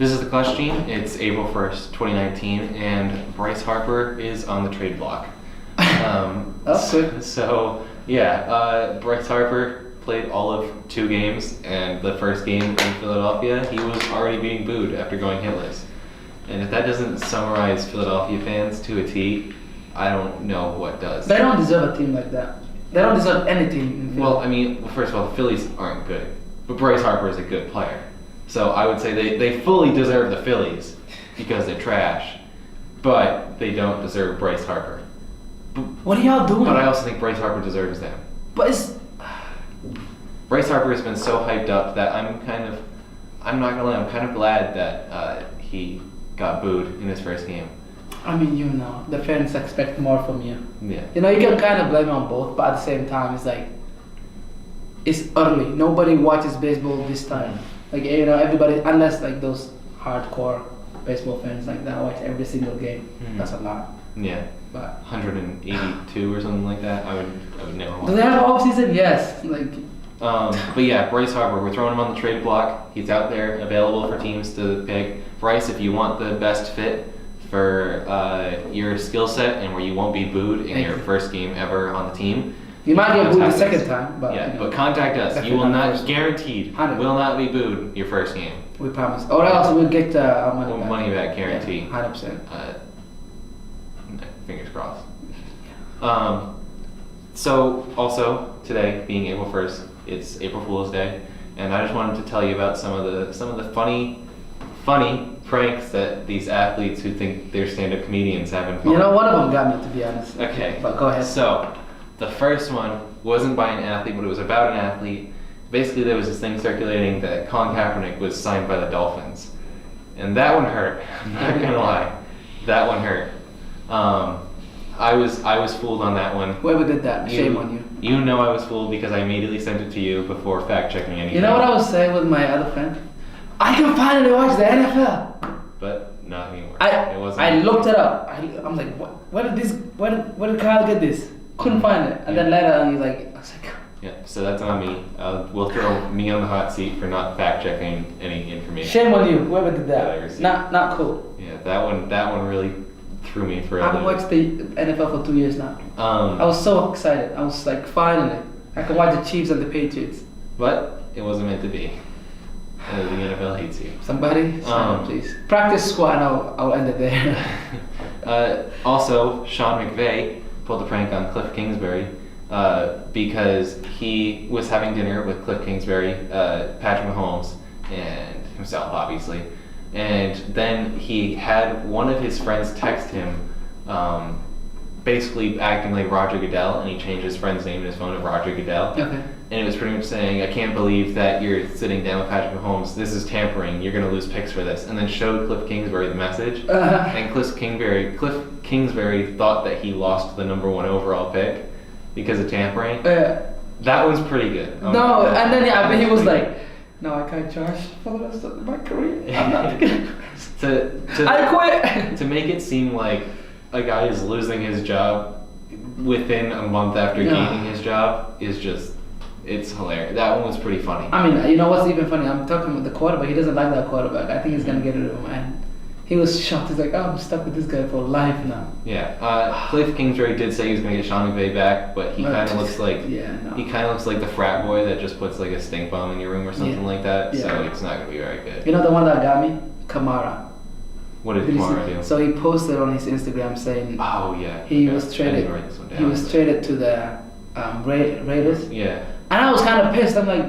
This is the Clutch Team. It's April 1st, 2019, and Bryce Harper is on the trade block. That's good. So, Bryce Harper played all of 2 games, and the first game in Philadelphia, he was already being booed after going hitless. And if that doesn't summarize Philadelphia fans to a T, I don't know what does. They don't deserve a team like that. They don't deserve any team. Well, I mean, first of all, the Phillies aren't good, but Bryce Harper is a good player. So I would say they fully deserve the Phillies because they're trash, but they don't deserve Bryce Harper. What are y'all doing? But I also think Bryce Harper deserves them. But it's... Bryce Harper has been so hyped up that I'm not gonna lie, I'm kind of glad that he got booed in his first game. I mean, the fans expect more from you. Yeah. You can kind of blame it on both, but at the same time, it's like, it's early. Nobody watches baseball this time. Like, everybody, unless like those hardcore baseball fans like that watch every single game. That's a lot. Yeah. But 182 or something like that. I would never watch. Do they have an off season? Yes. Like. But yeah, Bryce Harper, we're throwing him on the trade block. He's out there, available for teams to pick. Bryce, if you want the best fit for your skill set and where you won't be booed in your first game ever on the team. You might get booed the second time, but but contact us. You will not, guaranteed, will not be booed your first game. We promise. Or else we'll get our money back. Money back guarantee. 100%. Fingers crossed. So also today, being April 1st, it's April Fool's Day, and I just wanted to tell you about some of the funny pranks that these athletes who think they're stand-up comedians have in fun. One of them got me, to be honest. Okay. But go ahead. So, the first one wasn't by an athlete, but it was about an athlete. Basically, there was this thing circulating that Colin Kaepernick was signed by the Dolphins. And that one hurt. I'm not gonna lie. That one hurt. I was fooled on that one. Whoever did that, shame on you. You know I was fooled because I immediately sent it to you before fact-checking anything. You know what I was saying with my other friend? I can finally watch the NFL. But not anymore. I looked it up. I'm like, where did Kyle get this? Couldn't find it. And then later he's like, I was like, yeah, so that's on me. We'll throw me on the hot seat for not fact-checking any information. Shame on you, whoever did that. Not cool. Yeah, that one really threw me for a I've watched the NFL for 2 years now. I was so excited. I was like, finally, I can watch the Chiefs and the Patriots. But it wasn't meant to be. The NFL hates you. Somebody, please. Practice squad, I'll end it there. Also, Sean McVay pulled a prank on Cliff Kingsbury because he was having dinner with Cliff Kingsbury, Patrick Mahomes, and himself, obviously. And then he had one of his friends text him, basically acting like Roger Goodell, and he changed his friend's name in his phone to Roger Goodell. Okay. And it was pretty much saying, I can't believe that you're sitting down with Patrick Mahomes. This is tampering. You're going to lose picks for this. And then showed Cliff Kingsbury the message. And Cliff Kingsbury thought that he lost the number 1 overall pick because of tampering. That one's pretty good. No, and then he was like, no, I can't charge for the rest of my career. I'm not gonna. I quit. To make it seem like a guy is losing his job within a month after gaining his job is just, it's hilarious. That one was pretty funny. I mean, you know what's even funny? I'm talking with the quarterback. He doesn't like that quarterback. I think he's gonna get rid of him. And he was shocked. He's like, I'm stuck with this guy for life now. Yeah. Cliff Kingsbury did say he was gonna get Sean McVay back, but he kind of looks like he kind of looks like the frat boy that just puts like a stink bomb in your room or something like that. Yeah. So it's not gonna be very good. You know the one that got me? Kamara. What did Kamara do? So he posted on his Instagram saying, "Oh yeah, he was traded. He was traded to the Raiders." Yeah. And I was kind of pissed. I'm like,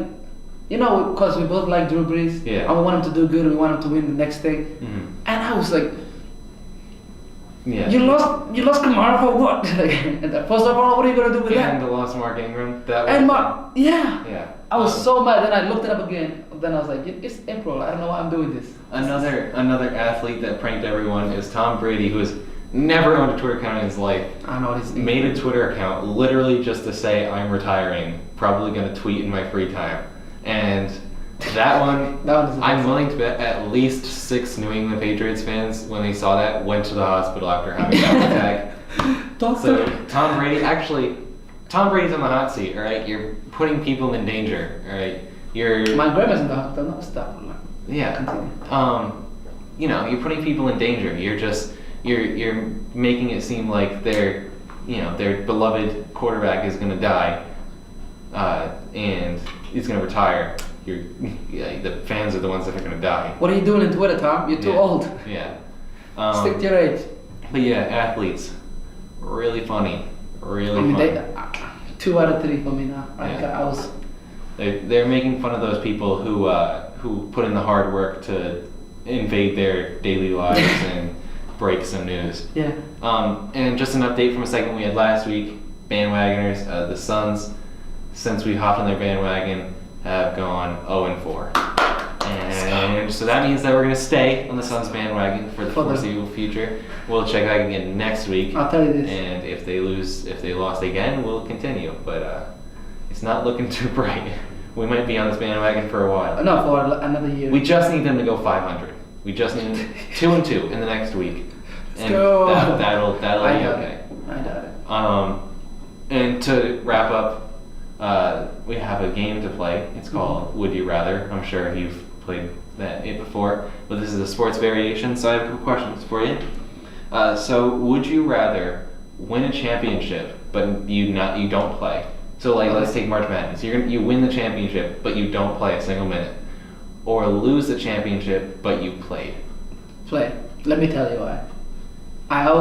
because we both like Drew Brees. Yeah. And we want him to do good. We want him to win the next thing. Mm-hmm. And I was like, yeah. You lost Kamara for what? First of all, what are you gonna do with that? And the lost Mark Ingram. Yeah. I was so mad. Then I looked it up again. Then I was like, it's April. I don't know why I'm doing this. Another athlete that pranked everyone is Tom Brady, who has never owned a Twitter account in his life. I know his name. Made a Twitter account literally just to say I'm retiring. Probably gonna tweet in my free time. And that one, I'm willing to bet at least 6 New England Patriots fans, when they saw that, went to the hospital after having a heart attack. So Tom Brady's on the hot seat. All right, you're putting people in danger. All right. My grandma's in the hospital. No, stop. Yeah. Continue. you're putting people in danger. You're making it seem like their beloved quarterback is going to die, and he's going to retire. The fans are the ones that are going to die. What are you doing in Twitter, Tom? You're too old. Yeah. Stick to your age. But yeah, athletes, really funny, really I mean, funny. 2 out of 3 for me now. Yeah. They're making fun of those people who put in the hard work to invade their daily lives and break some news. Yeah. And just an update from a segment we had last week. Bandwagoners, the Suns, since we hopped on their bandwagon, have gone 0-4. And so that means that we're going to stay on the Suns bandwagon for the foreseeable future. We'll check back again next week. I'll tell you this. And if they lost again, we'll continue. But it's not looking too bright. We might be on this bandwagon for a while. No, for another year. We just need them to go 500. We just need 2-2 in the next week. Let's and go. That'll be okay. I doubt it. And to wrap up, we have a game to play. It's called Would You Rather. I'm sure you've played it before, but this is a sports variation, so I have a couple questions for you. So would you rather win a championship but you don't play? So let's take March Madness. You win the championship but you don't play a single minute, or lose the championship but you played? Play. Let me tell you why.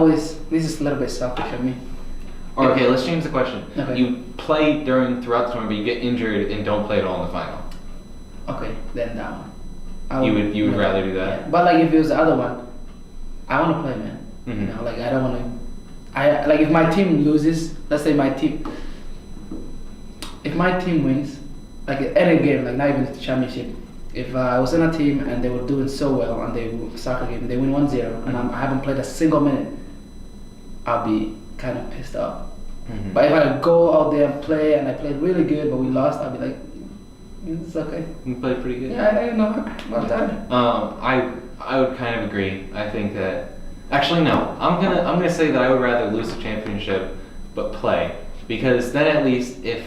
This is a little bit selfish of me. Or okay, let's change the question. Okay. You play throughout the tournament, but you get injured and don't play at all in the final. Okay, then that one. You would rather do that? Yeah. But if it was the other one, I want to play, man. Mm-hmm. I don't want to. If my team loses, let's say if my team wins, any game, not even the championship. If I was in a team and they were doing so well and they win 1-0 and I haven't played a single minute, I'll be kind of pissed off. Mm-hmm. But if I go out there and play and I played really good but we lost, I'll be like, it's okay. You played pretty good. Yeah, I know. Well done. I would kind of agree. I think that actually no. I'm gonna say that I would rather lose the championship but play, because then at least if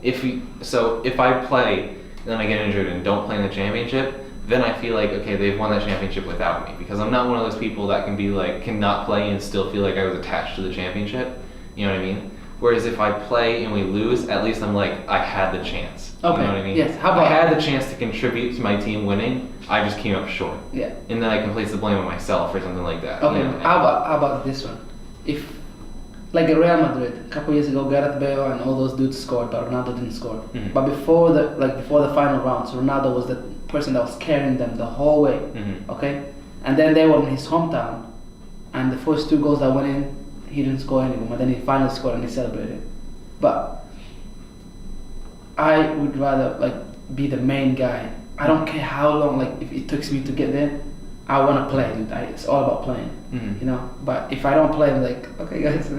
I play and then I get injured and don't play in the championship, then I feel like okay, they've won that championship without me, because I'm not one of those people that cannot play and still feel like I was attached to the championship. You know what I mean? Whereas if I play and we lose, at least I'm like, I had the chance. Okay. You know what I mean? Yes. How about I had the chance to contribute to my team winning. I just came up short. Yeah. And then I can place the blame on myself or something like that. Okay. You know? How about this one? If Real Madrid a couple years ago, Gareth Bale and all those dudes scored, but Ronaldo didn't score. Mm-hmm. But before the final rounds, Ronaldo was the person that was carrying them the whole way. Mm-hmm. Okay. And then they were in his hometown, and the first 2 goals that went in, he didn't score any of them, but then he finally scored and he celebrated. But I would rather be the main guy. I don't care how long if it takes me to get there. I want to play. It's all about playing, Mm-hmm. But if I don't play, I'm like, okay, guys,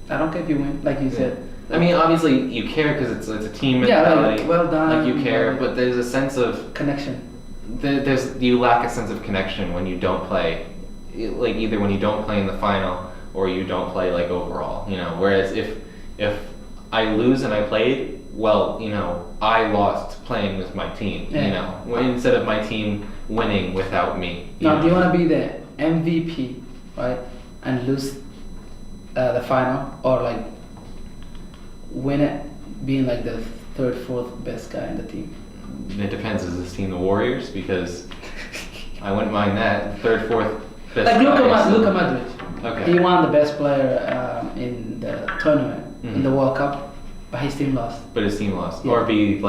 I don't care if you win, like you said. I mean, obviously you care because it's a team mentality. Yeah, well done. You care, but there's a sense of connection. You lack a sense of connection when you don't play. Either when you don't play in the final or you don't play overall. Whereas if I lose and I played, well, I lost playing with my team. Yeah. Instead of my team winning without me. Now, do you want to be the MVP, right, and lose the final, or win it, being the 3rd, 4th best guy in the team? It depends. Is this team the Warriors? Because I wouldn't mind that. 3rd, 4th best guy. Luka Modric. Okay. He won the best player in the tournament, in the World Cup, but his team lost. But his team lost. Yeah. Or be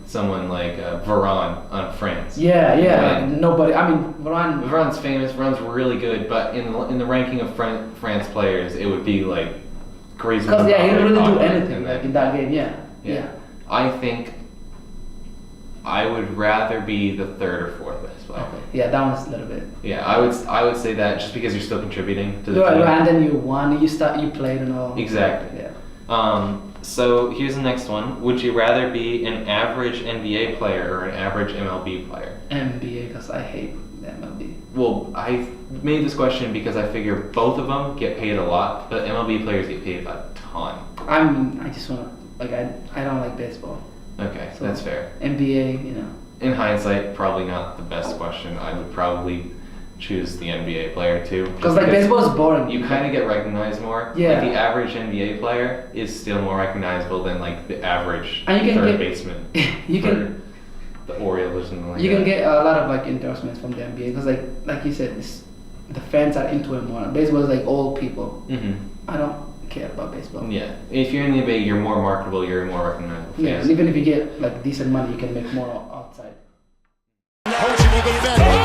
someone like Varane on France. Yeah. Nobody. I mean, Varane. Varane's famous. Varane's really good, but in the ranking of France players, it would be Griezmann. Because he didn't really do anything in that game. Yeah. I think I would rather be the 3rd or 4th best player. Okay. Yeah, that one's a little bit. Yeah, I would say that just because you're still contributing to the team. And then you won. You played and all. Exactly. Yeah. So here's the next one. Would you rather be an average NBA player or an average MLB player? NBA, because I hate the MLB. Well, I made this question because I figure both of them get paid a lot, but MLB players get paid a ton. I just want to, I don't like baseball. Okay, So that's fair. NBA, In hindsight, probably not the best question. I would probably choose the NBA player too. Because like baseball is boring. You kind of get recognized more. Yeah. Like the average NBA player is still more recognizable than like the average And you can third get- baseman. you for can the Orioles or something like you that. can get a lot of like endorsements from the NBA because like you said, the fans are into it more. Baseball is like old people. Mm-hmm. I don't care about baseball. Yeah. If you're in the NBA, you're more marketable. You're more recognizable. Yeah, Yes. and even if you get like decent money, you can make more outside. Coaching will defend.